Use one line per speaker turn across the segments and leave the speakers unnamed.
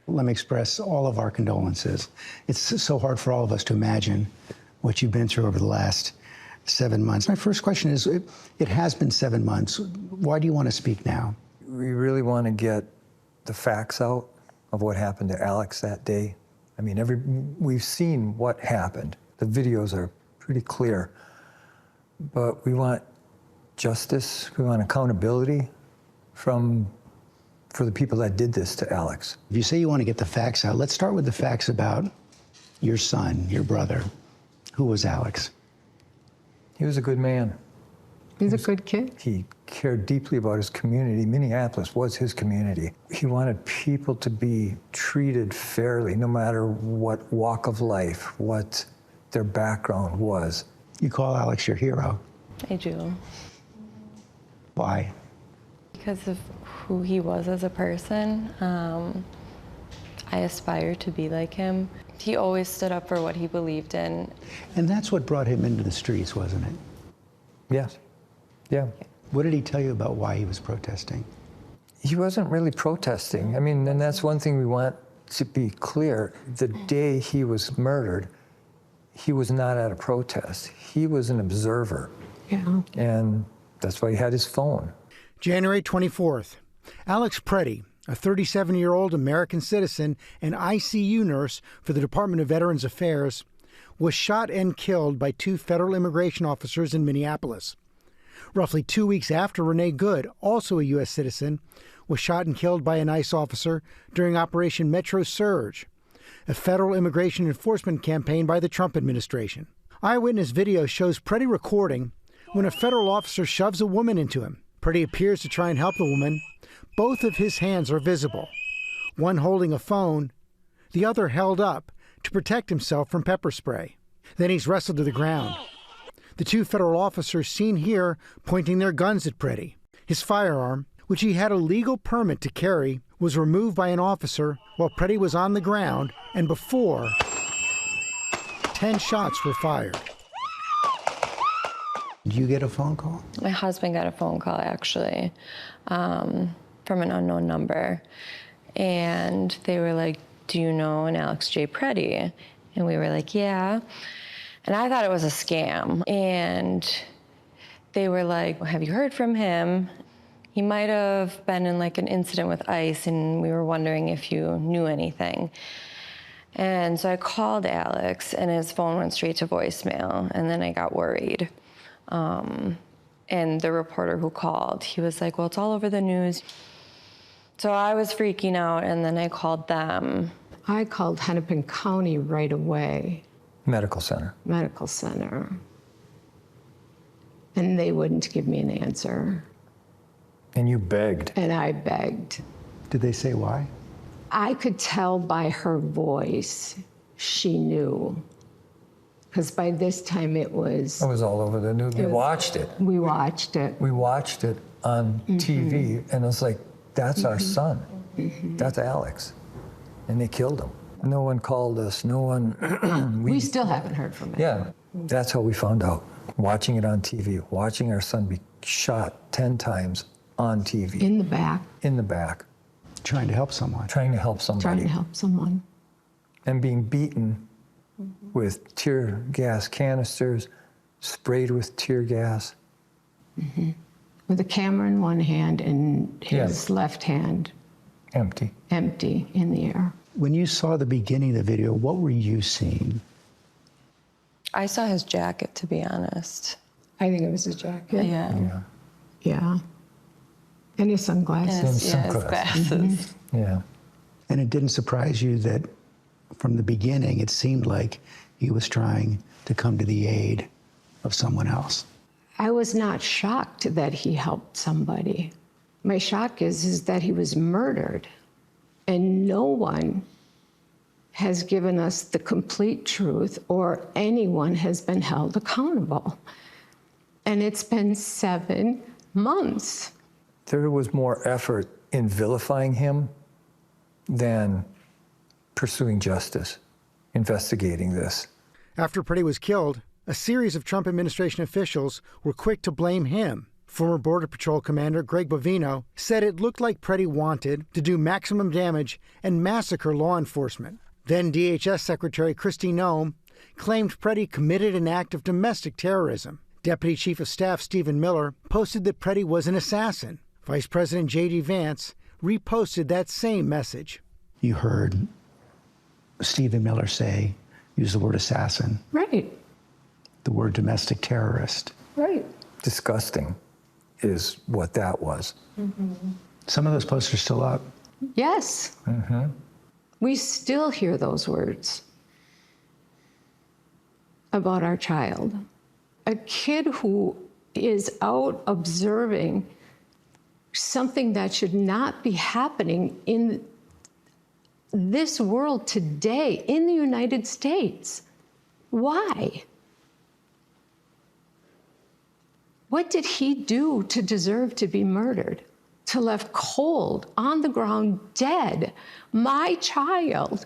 Let me express all of our condolences. It's so hard for all of us to imagine what you've been through over the last 7 months. My first question is, it has been 7 months. Why do you want to speak now?
We really want to get the facts out of what happened to Alex that day. I mean, we've seen what happened. The videos are pretty clear. But we want justice, we want accountability for the people that did this to Alex.
If you say you want to get the facts out, let's start with the facts about your son, your brother. Who was Alex?
He was a good man.
He's a good kid.
He cared deeply about his community. Minneapolis was his community. He wanted people to be treated fairly, no matter what walk of life, what their background was.
You call Alex your hero.
I do.
Why?
Because of who he was as a person. I aspire to be like him. He always stood up for what he believed in.
And that's what brought him into the streets, wasn't it?
Yes. Yeah.
What did he tell you about why he was protesting?
He wasn't really protesting. I mean, and that's one thing we want to be clear. The day he was murdered, he was not at a protest. He was an observer.
Yeah.
And that's why he had his phone.
January 24th, Alex Pretti, a 37-year-old American citizen and ICU nurse for the Department of Veterans Affairs, was shot and killed by 2 federal immigration officers in Minneapolis. Roughly 2 weeks after, Renee Good, also a U.S. citizen, was shot and killed by an ICE officer during Operation Metro Surge, a federal immigration enforcement campaign by the Trump administration. Eyewitness video shows Pretti recording when a federal officer shoves a woman into him. Pretti appears to try and help the woman. Both of his hands are visible, one holding a phone, the other held up to protect himself from pepper spray. Then he's wrestled to the ground. The 2 federal officers seen here pointing their guns at Pretti. His firearm, which he had a legal permit to carry, was removed by an officer while Pretti was on the ground, and before 10 shots were fired.
Did you get a phone call?
My husband got a phone call, actually, from an unknown number. And they were like, "Do you know an Alex J. Pretti?" And we were like, "Yeah." And I thought it was a scam. And they were like, "Have you heard from him? He might have been in like an incident with ICE, and we were wondering if you knew anything." And so I called Alex, and his phone went straight to voicemail. And then I got worried. And the reporter who called, he was like, "Well, it's all over the news." So I was freaking out, and then I called them.
I called Hennepin County right away.
Medical center.
Medical center. And they wouldn't give me an answer.
And you begged.
And I begged.
Did they say why?
I could tell by her voice she knew. Because by this time it was
all over the news. We watched it.
We watched it.
We watched it on TV, and it was like, that's our son. That's Alex. And they killed him. No one called us. No one.
We still haven't heard from him.
Yeah, that's how we found out. Watching it on TV, watching our son be shot 10 times on TV.
In the back.
In the back.
Trying to help someone.
Trying to help somebody.
Trying to help someone.
And being beaten with tear gas canisters, sprayed with tear gas.
With a camera in one hand and his left hand
empty
in the air.
When you saw the beginning of the video, what were you seeing?
I saw his jacket, to be honest.
I think it was his jacket.
Yeah.
And his sunglasses.
His glasses.
Yeah.
And it didn't surprise you that from the beginning, it seemed like he was trying to come to the aid of someone else.
I was not shocked that he helped somebody. My shock is that he was murdered, and no one has given us the complete truth or anyone has been held accountable. And it's been 7 months.
There was more effort in vilifying him than pursuing justice, investigating this.
After Pretti was killed, a series of Trump administration officials were quick to blame him Former Border Patrol Commander Greg Bovino said it looked like Pretti wanted to do maximum damage and massacre law enforcement. Then DHS Secretary Kristi Noem claimed Pretti committed an act of domestic terrorism. Deputy Chief of Staff Stephen Miller posted that Pretti was an assassin. Vice President J.D. Vance reposted that same message.
You heard Stephen Miller use the word assassin,
Right.
the word domestic terrorist.
Right.
Disgusting is what that was.
Some of those posts are still up.
Yes. We still hear those words about our child. A kid who is out observing something that should not be happening in this world today in the United States. Why? What did he do to deserve to be murdered? To left cold, on the ground, dead? My child.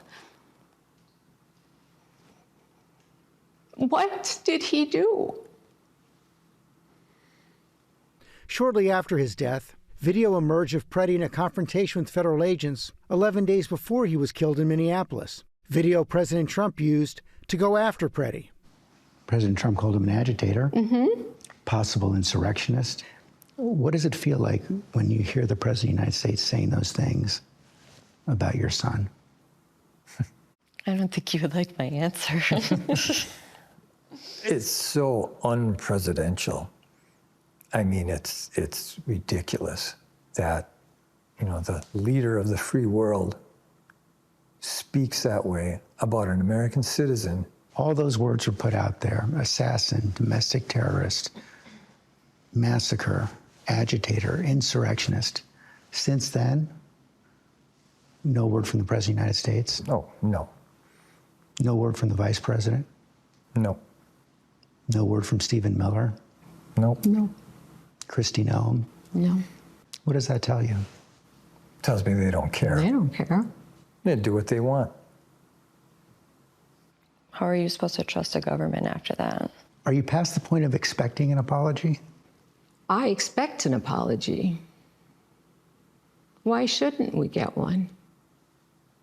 What did he do?
Shortly after his death, video emerged of Pretti in a confrontation with federal agents 11 days before he was killed in Minneapolis. Video President Trump used to go after Pretti.
President Trump called him an agitator, possible insurrectionist. What does it feel like when you hear the President of the United States saying those things about your son?
I don't think you would like my answer.
It's so unpresidential. I mean, it's ridiculous that, the leader of the free world speaks that way about an American citizen.
All those words were put out there: assassin, domestic terrorist, massacre, agitator, insurrectionist. Since then, no word from the President of the United States.
Oh, no.
No word from the Vice President.
No.
No word from Stephen Miller.
Nope.
No.
Kristi Noem.
No.
What does that tell you?
Tells me they don't care.
They don't care.
They do what they want.
How are you supposed to trust a government after that?
Are you past the point of expecting an apology?
I expect an apology. Why shouldn't we get one?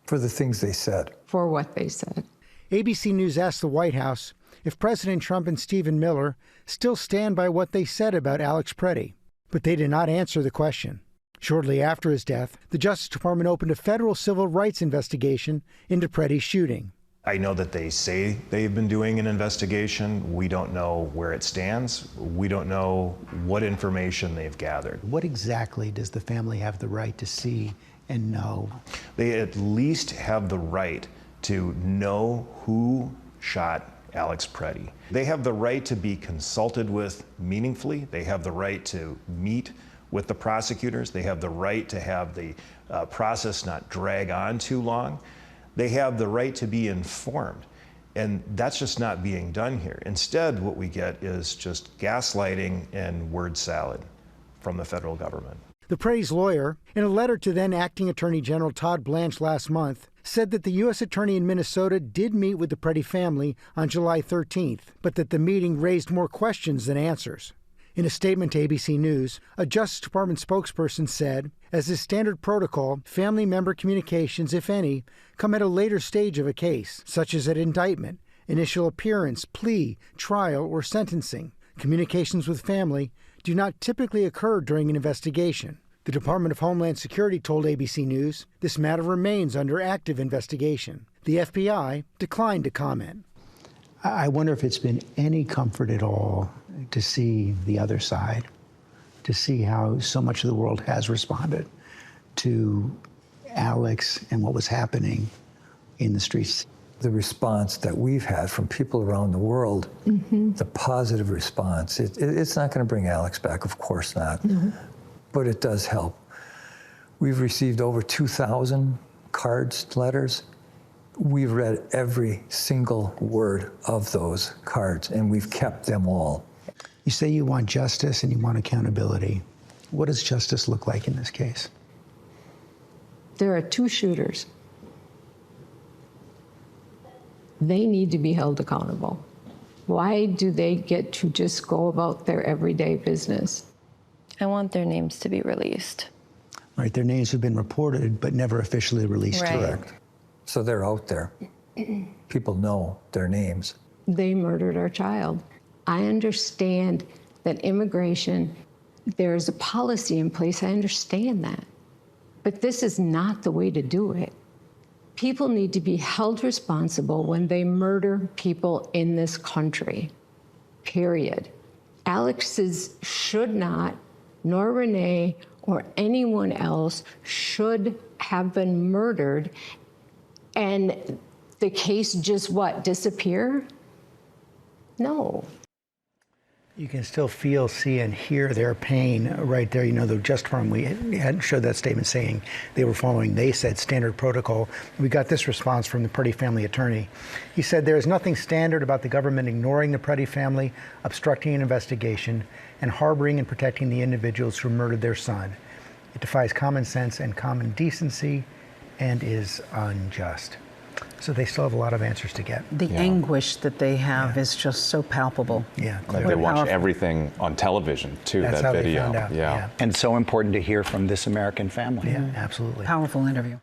For the things they said.
For what they said.
ABC News asked the White House if President Trump and Stephen Miller still stand by what they said about Alex Pretti, but they did not answer the question. Shortly after his death, the Justice Department opened a federal civil rights investigation into Pretti's shooting.
I know that they say they've been doing an investigation. We don't know where it stands. We don't know what information they've gathered.
What exactly does the family have the right to see and know?
They at least have the right to know who shot Alex Pretti. They have the right to be consulted with meaningfully. They have the right to meet with the prosecutors. They have the right to have the process not drag on too long. They have the right to be informed. And that's just not being done here. Instead, what we get is just gaslighting and word salad from the federal government.
The Pretti's lawyer, in a letter to then Acting Attorney General Todd Blanche last month, said that the U.S. Attorney in Minnesota did meet with the Pretti family on July 13th, but that the meeting raised more questions than answers. In a statement to ABC News, a Justice Department spokesperson said, as is standard protocol, family member communications, if any, come at a later stage of a case, such as at indictment, initial appearance, plea, trial, or sentencing. Communications with family do not typically occur during an investigation. The Department of Homeland Security told ABC News this matter remains under active investigation. The FBI declined to comment.
I wonder if it's been any comfort at all to see the other side, to see how so much of the world has responded to Alex and what was happening in the streets.
The response that we've had from people around the world, the positive response, it's not going to bring Alex back, of course not, but it does help. We've received over 2,000 cards, letters. We've read every single word of those cards, and we've kept them all.
You say you want justice and you want accountability. What does justice look like in this case?
There are two shooters. They need to be held accountable. Why do they get to just go about their everyday business?
I want their names to be released.
Right, their names have been reported but never officially released.
Right.
Correct. So they're out there. People know their names.
They murdered our child. I understand that immigration, there's a policy in place. I understand that. But this is not the way to do it. People need to be held responsible when they murder people in this country, period. Alex's should not, nor Renee or anyone else should have been murdered, and the case just what, disappear? No.
You can still feel, see, and hear their pain right there. You know, the just from we hadn't showed that statement saying they were following, they said, standard protocol. We got this response from the Pretti family attorney. He said, there is nothing standard about the government ignoring the Pretti family, obstructing an investigation, and harboring and protecting the individuals who murdered their son. It defies common sense and common decency and is unjust. So they still have a lot of answers to get.
The anguish that they have is just so palpable.
Yeah,
Like they watch everything on television too.
That's
that
how
video.
they found out.
Yeah.
And so important to hear from this American family.
Yeah, absolutely.
Powerful interview.